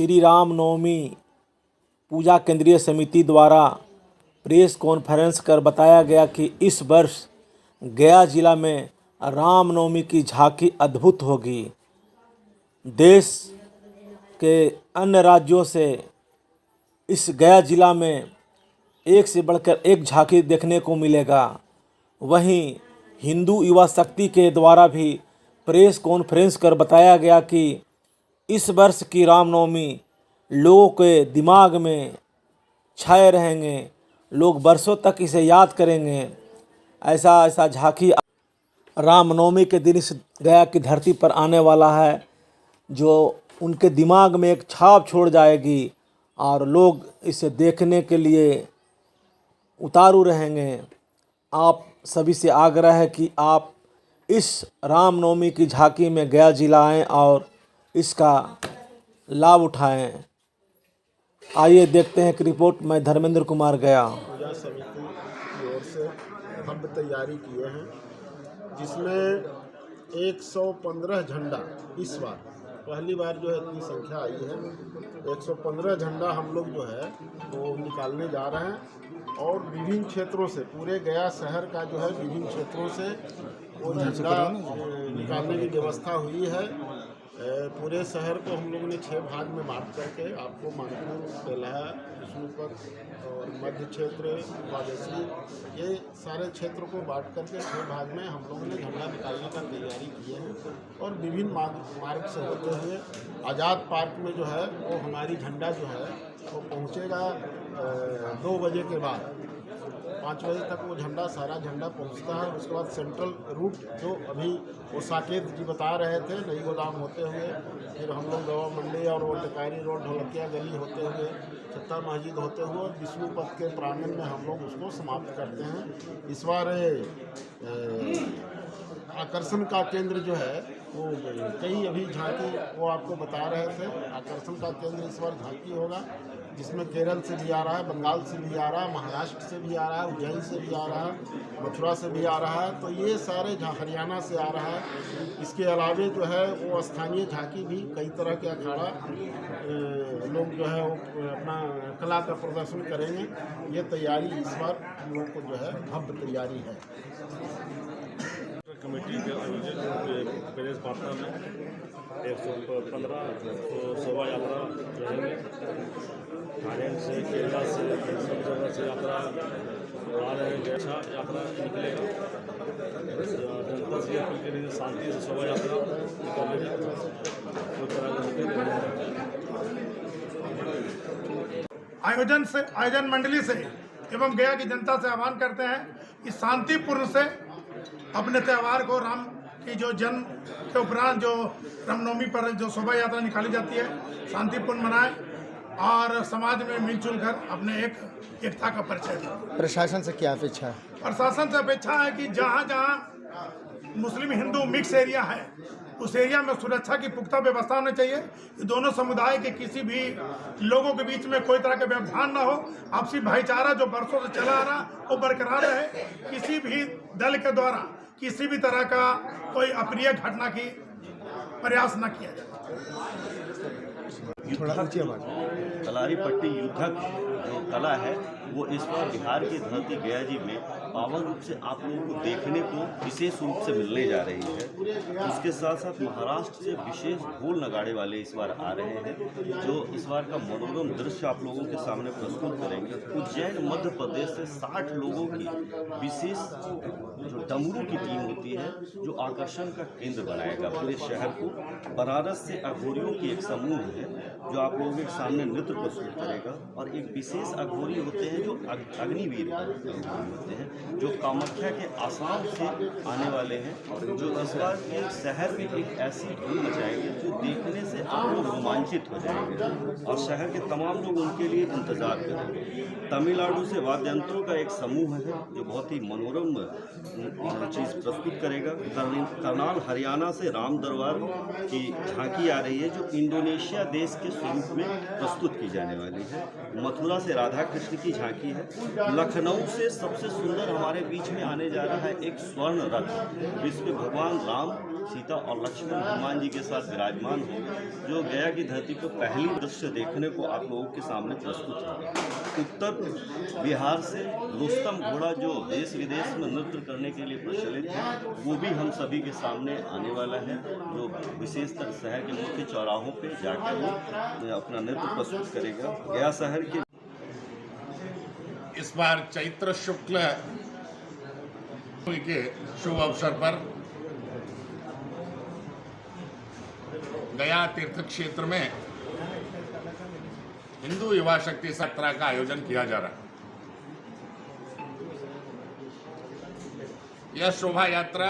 श्री राम नवमी पूजा केंद्रीय समिति द्वारा प्रेस कॉन्फ्रेंस कर बताया गया कि इस वर्ष गया जिला में रामनवमी की झांकी अद्भुत होगी। देश के अन्य राज्यों से इस गया जिला में एक से बढ़कर एक झांकी देखने को मिलेगा। वहीं हिंदू युवा शक्ति के द्वारा भी प्रेस कॉन्फ्रेंस कर बताया गया कि इस वर्ष की रामनवमी लोगों के दिमाग में छाए रहेंगे, लोग बरसों तक इसे याद करेंगे। ऐसा झांकी रामनवमी के दिन इस गया की धरती पर आने वाला है, जो उनके दिमाग में एक छाप छोड़ जाएगी और लोग इसे देखने के लिए उतारू रहेंगे। आप सभी से आग्रह है कि आप इस रामनवमी की झांकी में गया जिला आएँ और इसका लाभ उठाएं। आइए देखते हैं कि रिपोर्ट मैं धर्मेंद्र कुमार गया। पूजा समिति की ओर से भव्य तैयारी किए हैं, जिसमें 115 झंडा इस बार पहली बार जो है इतनी संख्या आई है। 115 झंडा हम लोग जो है वो निकालने जा रहे हैं और विभिन्न क्षेत्रों से, पूरे गया शहर का जो है विभिन्न क्षेत्रों से वो झंडा निकालने की व्यवस्था हुई है। पूरे शहर को हम लोगों ने 6 भाग में बांट करके, आपको मानपुर, बेल्हा, विष्णुपद और मध्य क्षेत्र, वादसी, ये सारे क्षेत्र को बांट करके 6 भाग में हम लोगों ने झंडा निकालने का तैयारी की है। और विभिन्न मार्ग से होते हुए आज़ाद पार्क में जो है वो हमारी झंडा जो है वो पहुँचेगा 2 बजे के बाद। 5 बजे तक वो झंडा, सारा झंडा पहुंचता है। उसके बाद सेंट्रल रूट जो अभी वो साकेत जी बता रहे थे, नई गोदाम होते हुए फिर हम लोग दवा मंडी और वो टिकारी रोड, ढोलकिया गली होते हुए, छत्ता मस्जिद होते हुए विष्णु पथ के प्रांगण में हम लोग उसको समाप्त करते हैं। इस बार आकर्षण का केंद्र जो है वो कई अभी झांकी वो आपको बता रहे थे। आकर्षण का केंद्र इस बार झांकी होगा, जिसमें केरल से भी आ रहा है, बंगाल से भी आ रहा है, महाराष्ट्र से भी आ रहा है, उज्जैन से भी आ रहा है, मथुरा से भी आ रहा है। तो ये सारे हरियाणा से आ रहा है। इसके अलावे जो है वो स्थानीय झांकी भी, कई तरह के अखाड़ा लोग जो है वो अपना कला का प्रदर्शन करेंगे। ये तैयारी इस बार हम लोग को जो है भव्य तैयारी है। कमेटी के आयोजित प्रेस वार्ता में 115 शोभा यात्रा रहेंगे। थाईलैंड से, केरला से, सब जगह से यात्रा आ रहे हैं। अच्छा यात्रा निकलेगा। जनता से अपील के लिए शांति से शोभा यात्रा निकलेगा। कोई तरह का आयोजन मंडली से एवं गया की जनता से आह्वान करते हैं कि शांतिपूर्ण से अपने त्यौहार को, राम की जो जन्म के उपरांत जो रामनवमी पर जो शोभा यात्रा निकाली जाती है, शांतिपूर्ण मनाएं और समाज में मिलजुल कर अपने एकता का परिचय दें। प्रशासन से क्या अपेक्षा है? प्रशासन से अपेक्षा है कि जहाँ जहाँ मुस्लिम हिंदू मिक्स एरिया है, उस एरिया में सुरक्षा की पुख्ता व्यवस्था होनी चाहिए कि दोनों समुदाय के किसी भी लोगों के बीच में कोई तरह का व्यवधान ना हो। आपसी भाईचारा जो बरसों से चला आ रहा वो बरकरार रहे। किसी भी दल के द्वारा किसी भी तरह का कोई अप्रिय घटना की प्रयास न किया जाए। कलारी पट्टी युद्धक जो कला है वो इस बार बिहार की धरती गया जी में पावन रूप से आप लोगों को देखने को विशेष रूप से मिलने जा रही है। उसके साथ साथ महाराष्ट्र से विशेष ढोल नगाड़े वाले इस बार आ रहे हैं, जो इस बार का मनोरम दृश्य आप लोगों के सामने प्रस्तुत करेंगे। उज्जैन मध्य प्रदेश से 60 लोगों की विशेष जो डमरू की टीम होती है, जो आकर्षण का केंद्र बनाएगा पूरे शहर को। बनारस से अघोरियों की एक समूह है जो आप लोगों के सामने नृत्य प्रस्तुत करेगा। और एक विशेष अघोरी होते हैं जो अग्निवीर होते हैं, जो कामाख्या के आसाम से आने वाले हैं, जो इस बार के शहर में एक ऐसी धूम मचाएंगे जो देखने से आप लोग रोमांचित हो जाएंगे और शहर के तमाम लोग उनके लिए इंतजार करेंगे। तमिलनाडु से वाद्य यंत्रों का एक समूह है जो बहुत ही मनोरम चीज़ प्रस्तुत करेगा। करनाल हरियाणा से राम दरबार की झांकी आ रही है जो इंडोनेशिया देश के स्वरूप में प्रस्तुत की जाने वाली है। मथुरा से राधा कृष्ण की झांकी है। लखनऊ से सबसे सुंदर हमारे बीच में आने जा रहा है एक स्वर्ण रथ, जिसमें भगवान राम सीता और लक्ष्मण हनुमान जी के साथ विराजमान हो, जो गया की धरती पर पहली दृश्य देखने को आप लोगों के सामने प्रस्तुत है। उत्तर बिहार से रुस्तम घोड़ा जो देश विदेश में नृत्य करने के लिए प्रचलित है, वो भी हम सभी के सामने आने वाला है, जो विशेषतर शहर के मुख्य चौराहों पे जाकर वो अपना नृत्य प्रस्तुत करेगा। गया शहर के इस बार चैत्र शुक्ल के शुभ अवसर पर गया तीर्थ क्षेत्र में हिंदू युवा शक्ति यात्रा का आयोजन किया जा रहा है। यह शोभा यात्रा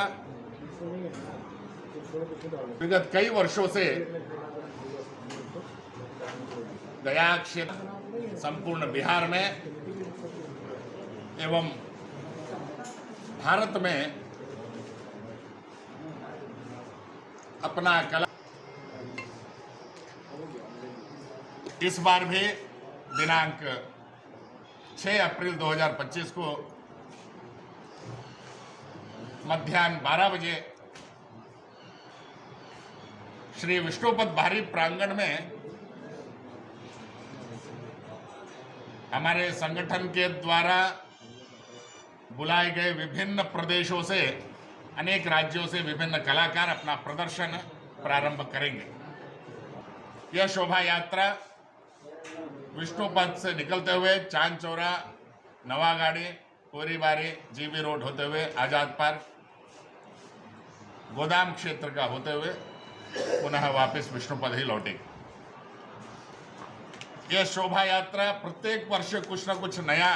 विगत कई वर्षों से गया क्षेत्र, संपूर्ण बिहार में एवं भारत में अपना कला इस बार भी दिनांक 6 अप्रैल 2025 को मध्याह्न 12 बजे श्री विष्णुपद बाहरी प्रांगण में हमारे संगठन के द्वारा बुलाए गए विभिन्न प्रदेशों से, अनेक राज्यों से विभिन्न कलाकार अपना प्रदर्शन प्रारंभ करेंगे। यह शोभा यात्रा विष्णुपद से निकलते हुए चांद चौरा, नवागाड़ी, कोरीबारी, जीबी रोड होते हुए आजाद पार्क, गोदाम क्षेत्र का होते हुए पुनः वापस विष्णुपद ही लौटेगी। यह शोभा यात्रा प्रत्येक वर्ष कुछ न कुछ नया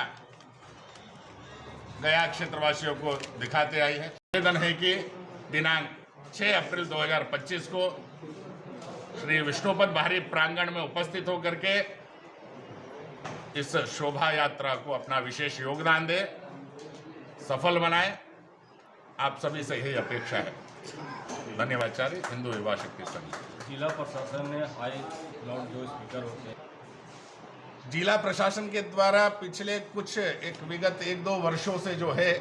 गया क्षेत्रवासियों को दिखाते आई है। निवेदन है कि दिनांक 6 अप्रैल 2025 को श्री विष्णुपद बाहरी प्रांगण में उपस्थित होकर के इस शोभा यात्रा को अपना विशेष योगदान दे, सफल बनाए। आप सभी से यही अपेक्षा है। धन्यवाद। हिंदू युवा शक्ति संघ। जिला प्रशासन ने हाई लाउड जो स्पीकर होते हैं, जिला प्रशासन के द्वारा पिछले कुछ विगत 1-2 वर्षों से जो है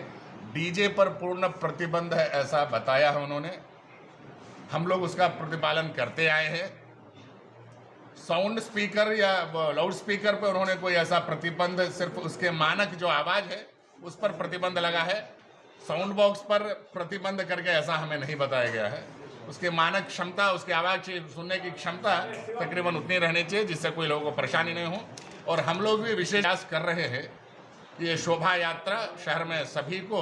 डीजे पर पूर्ण प्रतिबंध है, ऐसा बताया है उन्होंने। हम लोग उसका प्रतिपालन करते आए हैं। साउंड स्पीकर या लाउड स्पीकर पर उन्होंने कोई ऐसा प्रतिबंध, सिर्फ उसके मानक जो आवाज़ है उस पर प्रतिबंध लगा है। साउंड बॉक्स पर प्रतिबंध करके ऐसा हमें नहीं बताया गया है। उसके मानक क्षमता, उसकी आवाज़ सुनने की क्षमता तकरीबन उतनी रहनी चाहिए जिससे कोई लोगों को परेशानी नहीं हो। और हम लोग भी विशेष प्रयास कर रहे हैं कि ये शोभा यात्रा शहर में सभी को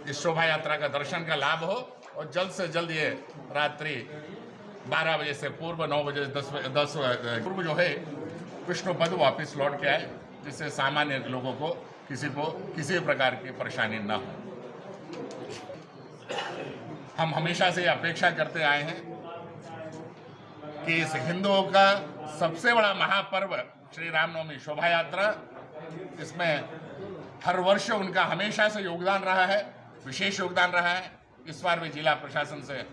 इस शोभा यात्रा का दर्शन का लाभ हो और जल्द से जल्द ये रात्रि 12 बजे से पूर्व 9 बजे 10 पूर्व जो है विष्णुपद वापस लौट के आए, जिससे सामान्य लोगों को किसी प्रकार की परेशानी न हो। हम हमेशा से अपेक्षा करते आए हैं कि इस हिंदुओं का सबसे बड़ा महापर्व श्री रामनवमी शोभा यात्रा, इसमें हर वर्ष उनका हमेशा से योगदान रहा है, विशेष योगदान रहा है। इस बार भी जिला प्रशासन से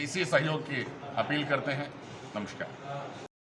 इसी सहयोग की अपील करते हैं। नमस्कार।